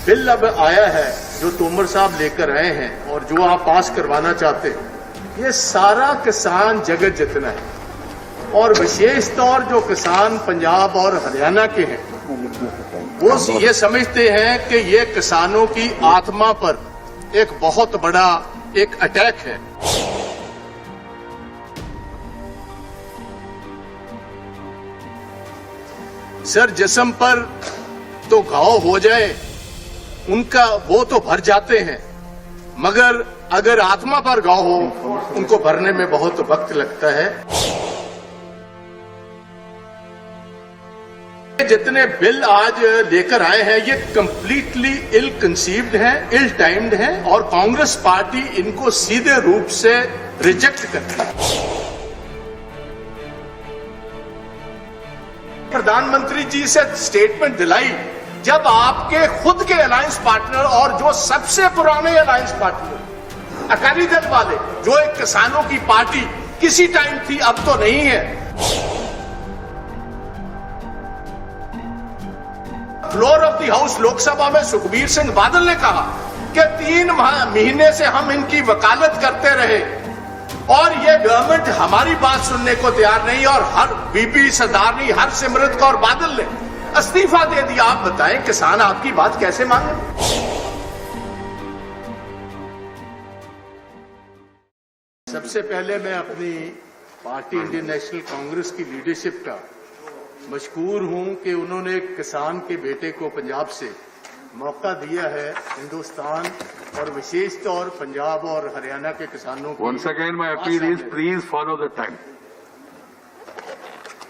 Bill अब आया है जो तोमर साहब लेकर आए हैं और जो आप पास करवाना चाहते हैं, ये सारा किसान जगत जितना है और विशेष तौर जो किसान पंजाब और हरियाणा के हैं वो ये समझते हैं कि ये किसानों की आत्मा पर एक बहुत बड़ा एक अटैक है। सर, जिस्म पर तो घाव हो जाए उनका वो तो भर जाते हैं, मगर अगर आत्मा पर घाव हो उनको भरने में बहुत वक्त लगता है। जितने बिल आज लेकर आए हैं ये कंप्लीटली इल कंसीव्ड हैं, इल टाइम्ड हैं और कांग्रेस पार्टी इनको सीधे रूप से रिजेक्ट करती है। प्रधानमंत्री जी से स्टेटमेंट दिलाई जब आपके खुद के अलायंस पार्टनर और जो सबसे पुराने अलायंस पार्टनर अकाली दल वाले, जो एक किसानों की पार्टी किसी टाइम थी अब तो नहीं है, floor of the house Lok Sabha में सुखबीर सिंह बादल ने कहा कि 3 महीने से हम इनकी वकालत करते रहे और ये गवर्नमेंट हमारी बात सुनने को तैयार नहीं, और हर बीपी सरदारनी, हरसिमरत कौर बादल ने इस्तीफा दे दिया। आप बताएं किसान आपकी बात कैसे माने? सबसे पहले मैं अपनी पार्टी इंडियन नेशनल कांग्रेस की लीडरशिप का मशकूर हूं कि उन्होंने किसान के बेटे को पंजाब से मौका दिया है हिंदुस्तान और विशेष तौर पंजाब और हरियाणा के किसानों को। Once again, my appeal is please follow the time.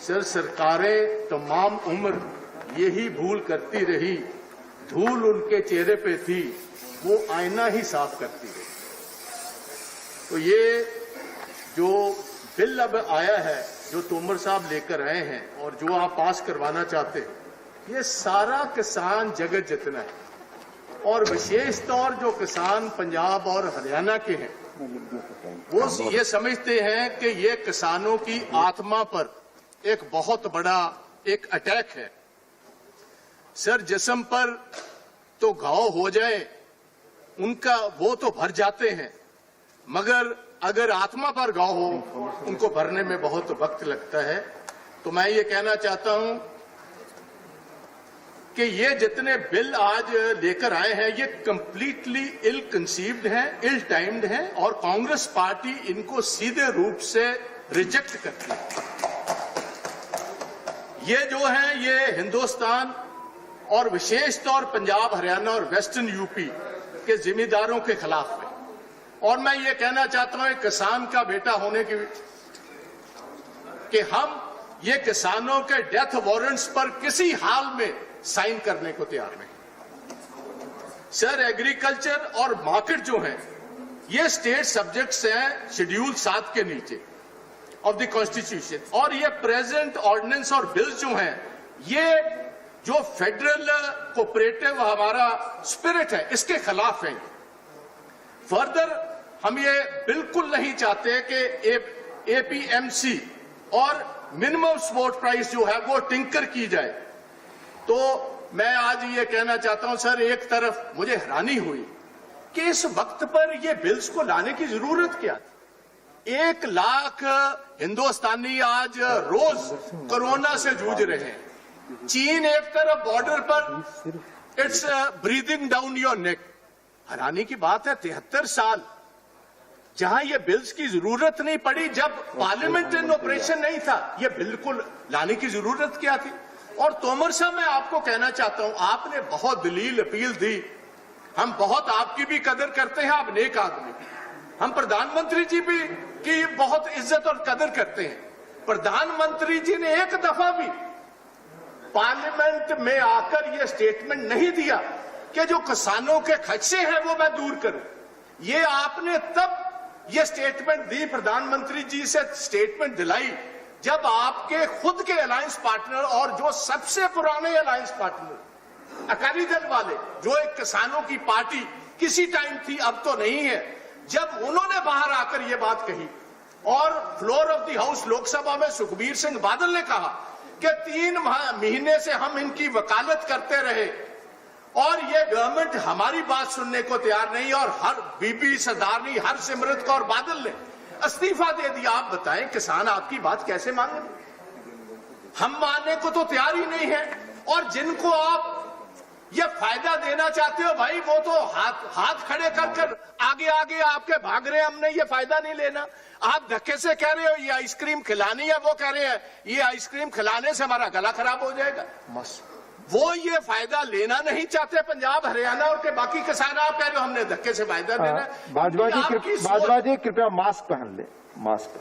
Sir, सरकारें तमाम उम्र यही भूल करती रही, धूल उनके चेहरे पे थी, वो आईना ही साफ करती रही। तो ये जो बिल अब आया है जो तोमर साहब लेकर आए हैं और जो आप पास करवाना चाहते हैं, ये सारा किसान जगत जितना है और विशेष तौर जो किसान पंजाब और हरियाणा के हैं वो ये समझते हैं कि ये किसानों की आत्मा पर एक बहुत बड़ा एक अटैक है। सर, जिस्म पर तो घाव हो जाए उनका वो तो भर जाते हैं, मगर अगर आत्मा पर घाव हो उनको भरने में बहुत वक्त लगता है। तो मैं ये कहना चाहता हूं कि ये जितने बिल आज लेकर आए हैं ये कंप्लीटली इल कंसीव्ड हैं, इल टाइम्ड हैं और कांग्रेस पार्टी इनको सीधे रूप से रिजेक्ट करती है। ये जो है ये हिंदुस्तान और विशेष तौर पंजाब, हरियाणा और वेस्टर्न यूपी के जिम्मेदारों के खिलाफ है। और मैं ये कहना चाहता हूं किसान का बेटा होने की कि हम ये किसानों के डेथ वारंट्स पर किसी हाल में साइन करने को तैयार नहीं। सर, एग्रीकल्चर और मार्केट जो है ये स्टेट सब्जेक्ट्स हैं शेड्यूल 7 के नीचे ऑफ द कॉन्स्टिट्यूशन, और ये प्रेजेंट ऑर्डिनेंस और बिल्स जो हैं ये जो फेडरल कोऑपरेटिव हमारा स्पिरिट है इसके खिलाफ है। फर्दर हम ये बिल्कुल नहीं चाहते कि एपीएमसी और मिनिमम सपोर्ट प्राइस जो है वो टिंकर की जाए। तो मैं आज ये कहना चाहता हूं सर, एक तरफ मुझे हैरानी हुई कि इस वक्त पर ये बिल्स को लाने की जरूरत क्या थी। 1 लाख हिंदुस्तानी आज रोज कोरोना से जूझ रहे हैं। चीन एक तरफ बॉर्डर पर it's breathing down your neck. हैरानी की बात है 73 साल जहां ये बिल्स की जरूरत नहीं पड़ी, जब पार्लियामेंट इन ऑपरेशन नहीं था, ये बिल्कुल लाने की जरूरत क्या थी। और तोमर साहब, मैं आपको कहना चाहता हूं आपने बहुत दलील अपील दी, हम बहुत आपकी भी कदर करते हैं, आप नेक आदमी। हम प्रधानमंत्री जी भी की बहुत इज्जत और कदर करते हैं। प्रधानमंत्री जी ने एक दफा भी पार्लियामेंट में आकर यह स्टेटमेंट नहीं दिया कि जो किसानों के खदशे हैं वो मैं दूर करूं। ये आपने तब ये स्टेटमेंट दी, प्रधानमंत्री जी से स्टेटमेंट दिलाई जब आपके खुद के अलायंस पार्टनर और जो सबसे पुराने अलायंस पार्टनर अकाली दल वाले, जो एक किसानों की पार्टी किसी टाइम थी अब तो नहीं है, जब उन्होंने बाहर आकर ये बात कही और floor of the house Lok Sabha में सुखबीर सिंह बादल ने कहा कि 3 महीने से हम इनकी वकालत करते रहे और ये गवर्नमेंट हमारी बात सुनने को तैयार नहीं, और हर बीबी सरदारनी हरसिमरत कौर बादल ने इस्तीफा दे दिया। आप बताएं किसान आपकी बात कैसे मांगे? हम मानने को तो तैयार ही नहीं है। और जिनको आप ये फायदा देना चाहते हो भाई, वो तो हाथ खड़े कर आगे आगे आपके भाग रहे हैं, हमने ये फायदा नहीं लेना। आप धक्के से कह रहे हो ये आइसक्रीम खिलानी है, वो कह रहे हैं ये आइसक्रीम खिलाने से हमारा गला खराब हो जाएगा। वो ये फायदा लेना नहीं चाहते पंजाब हरियाणा और के बाकी किसान। आप कह रहे हो हमने धक्के से फायदा देना। भाजपा जी कृपया मास्क पहन ले, मास्क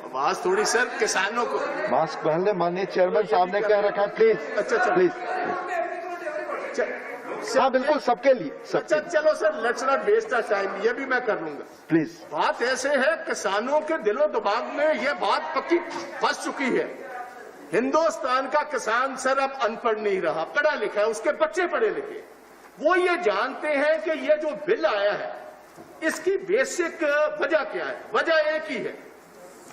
आवाज थोड़ी सर किसानों को मास्क पहन ले। माननीय चेयरमैन साहब ने कह रखा है, प्लीज। अच्छा प्लीज। हाँ बिल्कुल, सबके लिए। अच्छा चलो sir, let's not waste our time, ये भी मैं कर लूंगा। प्लीज। बात ऐसे है, किसानों के दिलो दिमाग में ये बात पक्की फंस चुकी है। हिंदुस्तान का किसान सर अब अनपढ़ नहीं रहा, पढ़ा लिखा है, उसके बच्चे पढ़े लिखे। वो ये जानते हैं कि ये जो बिल आया है इसकी बेसिक वजह क्या है। वजह एक ही है,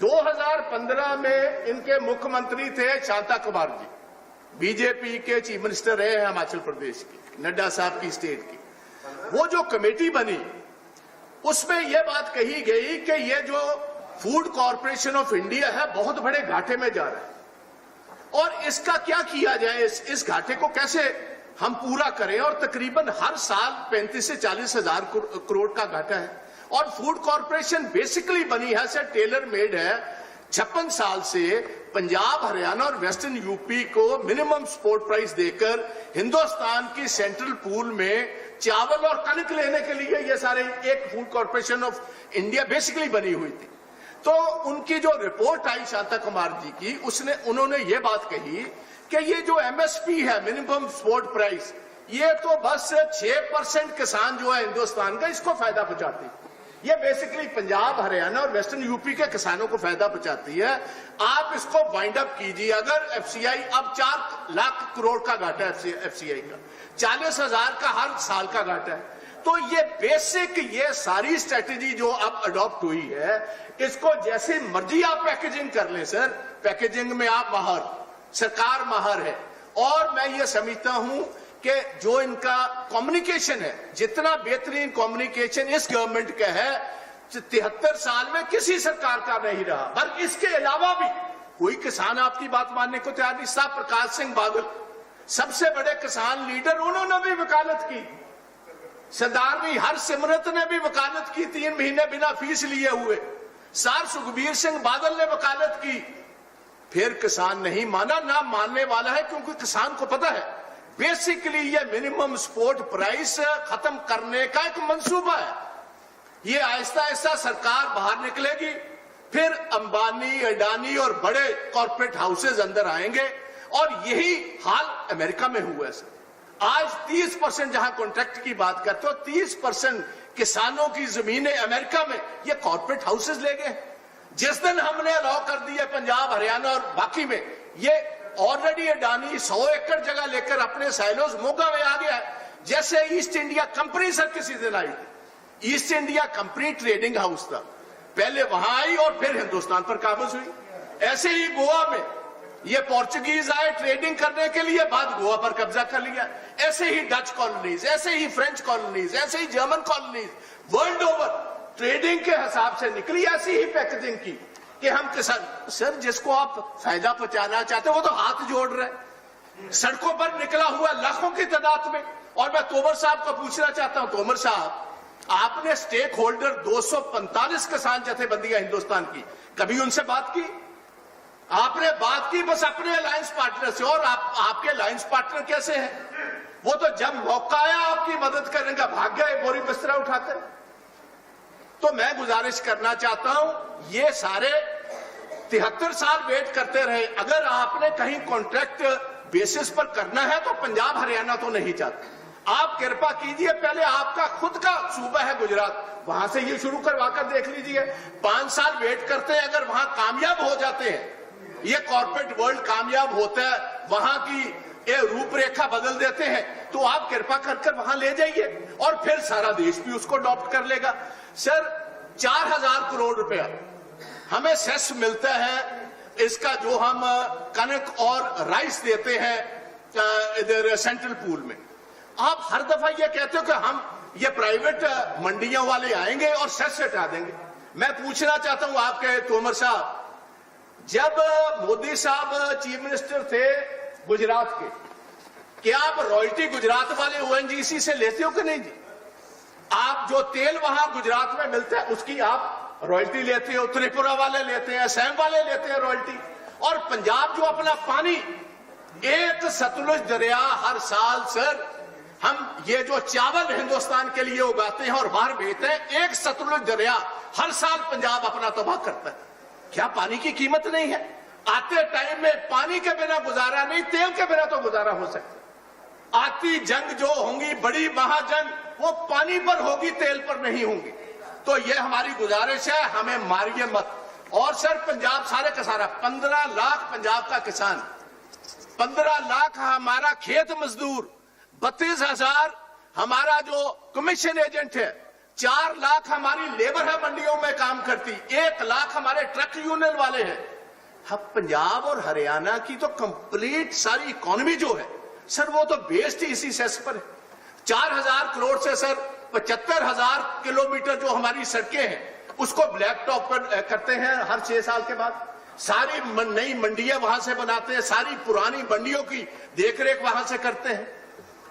2015 में इनके मुख्यमंत्री थे शांता कुमार जी, बीजेपी के चीफ मिनिस्टर रहे हैं हिमाचल प्रदेश की, नड्डा साहब की स्टेट की। वो जो कमेटी बनी उसमें यह बात कही गई कि ये जो फूड कॉरपोरेशन ऑफ इंडिया है बहुत बड़े घाटे में जा रहा है, और इसका क्या किया जाए, इस घाटे को कैसे हम पूरा करें। और तकरीबन हर साल 35 से 40 हजार करोड़ का घाटा है। और फूड कॉरपोरेशन बेसिकली बनी है सर, टेलर मेड है। 56 साल से पंजाब हरियाणा और वेस्टर्न यूपी को मिनिमम सपोर्ट प्राइस देकर हिंदुस्तान की सेंट्रल पूल में चावल और कनक लेने के लिए ये सारे एक food corporation of India basically बनी हुई थी। तो उनकी जो रिपोर्ट आई शांता कुमार जी की, उन्होंने ये बात कही कि ये जो एमएसपी है, मिनिमम सपोर्ट प्राइस, ये तो बस 6% किसान जो है हिंदुस्तान का इसको फायदा पहुंचाती। ये बेसिकली पंजाब हरियाणा और वेस्टर्न यूपी के किसानों को फायदा पहुंचाती है। आप इसको वाइंड अप कीजिए। अगर एफसीआई अब 4 लाख करोड़ का घाटा है, एफसीआई का 40,000 का हर साल का घाटा है, तो ये बेसिक ये सारी स्ट्रेटेजी जो अब अडॉप्ट हुई है, इसको जैसे मर्जी आप पैकेजिंग कर लें सर, पैकेजिंग में आप माहर, सरकार माहर है। और मैं ये समझता हूं कि जो इनका कम्युनिकेशन है, जितना बेहतरीन कम्युनिकेशन इस गवर्नमेंट का है 73 साल में किसी सरकार का नहीं रहा। पर इसके अलावा भी कोई किसान आपकी बात मानने को तैयार नहीं। साहब प्रकाश सिंह बादल सबसे बड़े किसान लीडर, उन्होंने भी वकालत की। सरदारनी हरसिमरत ने भी वकालत की 3 महीने बिना फीस लिए हुए। सर सुखबीर सिंह बादल ने वकालत की। फिर किसान नहीं माना, ना मानने वाला है, क्योंकि किसान को पता है बेसिकली ये मिनिमम सपोर्ट प्राइस खत्म करने का एक मंसूबा है। ये आहिस्ता आहिस्ता सरकार बाहर निकलेगी, फिर अंबानी, अडानी और बड़े कॉर्पोरेट हाउसेज अंदर आएंगे। और यही हाल अमेरिका में हुआ है सर। आज 30% जहां कॉन्ट्रैक्ट की बात करते हो, 30% किसानों की जमीनें अमेरिका में ये कॉर्पोरेट हाउसेज ले गए। जिस दिन हमने अलाउ कर दिया पंजाब हरियाणा और बाकी में, ये ऑलरेडी अडानी 100 एकड़ जगह लेकर अपने साइलोज मोगा में आ गया है। जैसे ईस्ट इंडिया कंपनी सर किसी दिन आई थी, east India company trading house था, पहले वहां आई और फिर हिंदुस्तान पर काबज हुई। ऐसे ही गोवा में ये पोर्चुगीज आए ट्रेडिंग करने के लिए, बाद गोवा पर कब्जा कर लिया। ऐसे ही डच कॉलोनीज, ऐसे ही फ्रेंच कॉलोनीज, ऐसे ही German colonies world over trading के हिसाब से निकली। ऐसी ही पैकेजिंग की कि हम किसान सर, जिसको आप फायदा पहुंचाना चाहते हो वो तो हाथ जोड़ रहे, सड़कों पर निकला हुआ लाखों की तादाद में। और मैं तोमर साहब को पूछना चाहता हूं, तोमर साहब आपने स्टेक होल्डर 245 किसान जथेबंदियां हिंदुस्तान की, कभी उनसे बात की? आपने बात की बस अपने अलायंस पार्टनर से। और आपके अलायंस पार्टनर कैसे हैं? वो तो जब मौका आया आपकी मदद करने का भाग गए बोरी बिस्तरा उठाकर। तो मैं गुजारिश करना चाहता हूं, ये सारे 73 साल वेट करते रहे। अगर आपने कहीं कॉन्ट्रैक्ट बेसिस पर करना है तो पंजाब हरियाणा तो नहीं चाहते। आप कृपा कीजिए, पहले आपका खुद का सूबा है गुजरात, वहां से ये शुरू करवा कर देख लीजिए। 5 साल वेट करते हैं, अगर वहां कामयाब हो जाते हैं, ये कॉर्पोरेट वर्ल्ड कामयाब होता है, वहां की ये रूपरेखा बदल देते हैं, तो आप कृपा कर वहां ले जाइए और फिर सारा देश भी उसको अडॉप्ट कर लेगा। सर 4000 करोड़ रुपया हमें सेस मिलता है, इसका जो हम कनक और राइस देते हैं इधर सेंट्रल पूल में, आप हर दफा ये कहते हो कि हम ये प्राइवेट मंडियों वाले आएंगे और सेस हटा देंगे। मैं पूछना चाहता हूं आपके तोमर साहब, जब मोदी साहब चीफ मिनिस्टर थे गुजरात के, क्या आप रॉयल्टी गुजरात वाले ओएनजीसी से लेते हो कि नहीं जी? आप जो तेल वहां गुजरात में मिलता है उसकी आप रॉयल्टी लेते हो, त्रिपुरा वाले लेते हैं, असम वाले लेते हैं रॉयल्टी। और पंजाब जो अपना पानी, एक सतलुज दरिया हर साल सर, हम ये जो चावल हिंदुस्तान के लिए उगाते हैं और बाहर भेजते हैं, एक सतलुज दरिया हर साल पंजाब अपना तबाह करता है। क्या पानी की कीमत नहीं है? आते टाइम में पानी के बिना गुजारा नहीं, तेल के बिना तो गुजारा हो सकता। आती जंग जो होंगी, बड़ी महाजंग, वो पानी पर होगी, तेल पर नहीं होंगी। तो ये हमारी गुजारिश है, हमें मारिए मत। और सर पंजाब सारे का सारा 15 लाख पंजाब का किसान, 15 लाख हमारा खेत मजदूर, 32,000 हमारा जो कमीशन एजेंट है, 4 लाख हमारी लेबर है मंडियों में काम करती, 1 लाख हमारे ट्रक यूनियन वाले हैं। अब पंजाब और हरियाणा की तो कंप्लीट सारी इकोनॉमी जो है सर, वो तो बेस्ड ही इसी सेस पर है। 4,000 करोड़ से सर 75,000 किलोमीटर जो हमारी सड़कें हैं उसको ब्लैक टॉप पर करते हैं हर 6 साल के बाद। सारी नई मंडियां वहां से बनाते हैं, सारी पुरानी मंडियों की देखरेख वहां से करते हैं।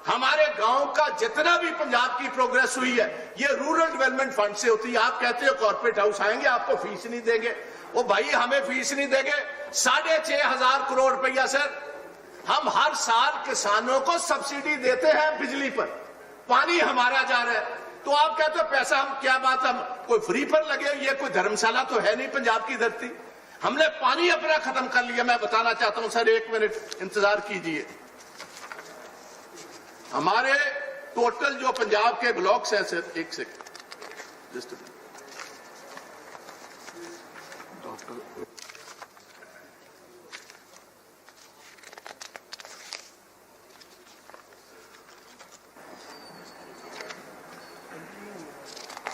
हमारे गांव का जितना भी पंजाब की प्रोग्रेस हुई है ये रूरल डेवलपमेंट फंड से होती है। आप कहते हो कॉर्पोरेट हाउस आएंगे आपको फीस नहीं देंगे, वो भाई हमें फीस नहीं देंगे। 6,500 करोड़ रुपया सर हम हर साल किसानों को सब्सिडी देते हैं बिजली पर, पानी हमारा जा रहा है। तो आप कहते हो पैसा, हम क्या बात, हम कोई फ्री पर लगे? ये कोई धर्मशाला तो है नहीं पंजाब की धरती। हमने पानी अपना खत्म कर लिया। मैं बताना चाहता हूं सर, 1 मिनट इंतजार कीजिए। हमारे टोटल जो पंजाब के ब्लॉक्स हैं सर, 1 सेकंड जस्ट,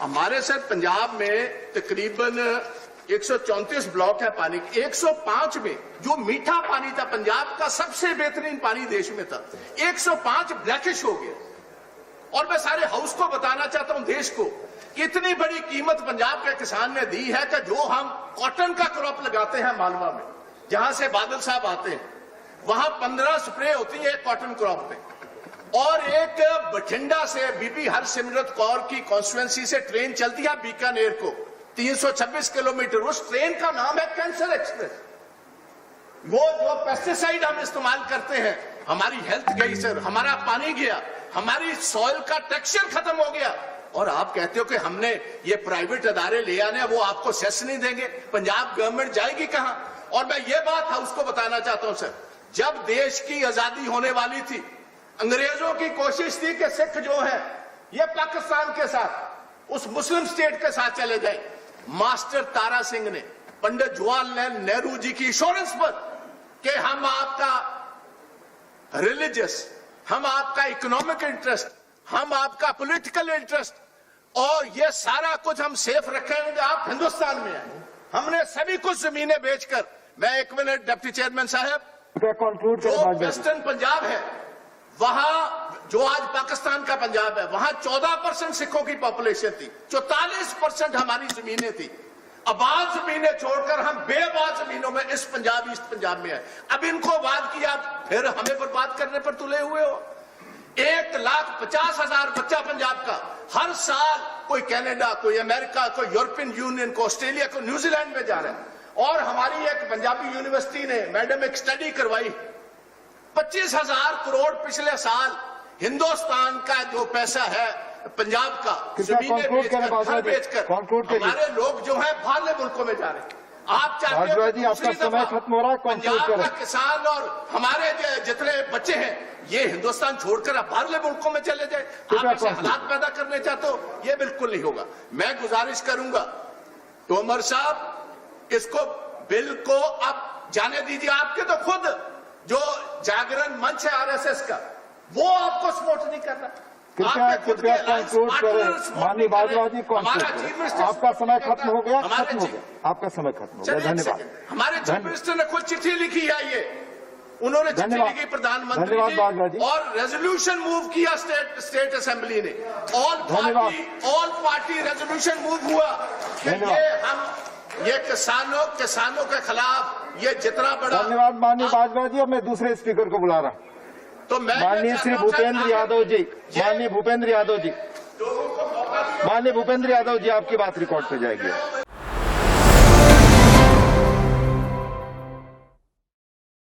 हमारे सर पंजाब में तकरीबन 134 ब्लॉक है पानी के। 105 में जो मीठा पानी था, पंजाब का सबसे बेहतरीन पानी देश में था, 105 ब्लैकिश हो गया। और मैं सारे हाउस को बताना चाहता हूं, देश को, कि इतनी बड़ी कीमत पंजाब के किसान ने दी है कि जो हम कॉटन का क्रॉप लगाते हैं मालवा में, जहां से बादल साहब आते हैं, वहां 15 स्प्रे होती है कॉटन क्रॉप में। और एक बठिंडा से बीबी हरसिमरत कौर की कॉन्स्टिट्यूएंसी से ट्रेन चलती है बीकानेर को, 326 किलोमीटर। उस ट्रेन का नाम है कैंसर एक्सप्रेस। वो जो पेस्टिसाइड हम इस्तेमाल करते हैं, हमारी हेल्थ गई सर, हमारा पानी गया, हमारी सॉइल का टेक्सचर खत्म हो गया। और आप कहते हो कि हमने ये प्राइवेट अदारे ले आने, वो आपको सेस नहीं देंगे, पंजाब गवर्नमेंट जाएगी कहां? और मैं ये बात हाउस को बताना चाहता हूं सर, जब देश की आजादी होने वाली थी, अंग्रेजों की कोशिश थी कि सिख जो है ये पाकिस्तान के साथ, उस मुस्लिम स्टेट के साथ चले जाए। मास्टर तारा सिंह ने पंडित जवाहरलाल नेहरू जी की इंश्योरेंस पर कि हम आपका रिलीजियस, हम आपका इकोनॉमिक इंटरेस्ट, हम आपका पॉलिटिकल इंटरेस्ट और ये सारा कुछ हम सेफ रखेंगे, आप हिंदुस्तान में आए। हमने सभी कुछ जमीनें बेचकर, मैं 1 मिनट डिप्टी चेयरमैन साहब, जो वेस्टर्न पंजाब है, वहां जो आज पाकिस्तान का पंजाब है, वहां 14% सिखों की पॉपुलेशन थी, 44% हमारी जमीनें थी। आबाद जमीनें छोड़कर हम बेआबाद जमीनों में इस पंजाब, ईस्ट पंजाब में है। अब इनको बात किया, फिर हमें बर्बाद करने पर तुले हुए हो। 1,50,000 बच्चा पंजाब का हर साल कोई कनाडा, कोई अमेरिका, कोई यूरोपियन यूनियन, को ऑस्ट्रेलिया, को न्यूजीलैंड में जा रहा है। और हमारी एक पंजाबी यूनिवर्सिटी ने मैडम एक स्टडी करवाई, 25,000 करोड़ पिछले साल हिंदुस्तान का जो पैसा है पंजाब का, जमीनें बेचकर, घर बेचकर हमारे लोग जो है बाहरले मुल्कों में जा रहे हैं। आप चाहते हैं आपका समय खत्म हो रहा है, पंजाब का किसान और हमारे जितने बच्चे हैं ये हिंदुस्तान छोड़कर आप बाहरले मुल्कों में चले जाए? आप ऐसे हालात पैदा करने चाहते हो? ये बिल्कुल नहीं होगा। मैं गुजारिश करूंगा तोमर साहब, इसको बिल को आप जाने दीजिए। आपके तो खुद जो जागरण मंच है आरएसएस का, वो आपको सपोर्ट नहीं कर रहा। कृपया कंक्लूड करें माननीय बाजवा जी, आपका समय खत्म हो गया, आपका समय खत्म हो गया। धन्यवाद। हमारे चीफ मिनिस्टर ने खुद चिट्ठी लिखी है, ये उन्होंने चिट्ठी धन्यवाद। लिखी प्रधानमंत्री धन्यवाद बाजवा जी। और रेजोल्यूशन मूव किया स्टेट असेंबली ने। धन्यवाद। ऑल पार्टी रेजोल्यूशन मूव हुआ कि ये किसानों के खिलाफ ये जितना बड़ा। धन्यवाद माननीय बाजवा जी। अब मैं दूसरे स्पीकर को बुला रहा हूँ। तो मैं माननीय श्री भूपेंद्र यादव जी, माननीय भूपेंद्र यादव जी, माननीय भूपेंद्र यादव जी, आपकी बात रिकॉर्ड पे जाएगी।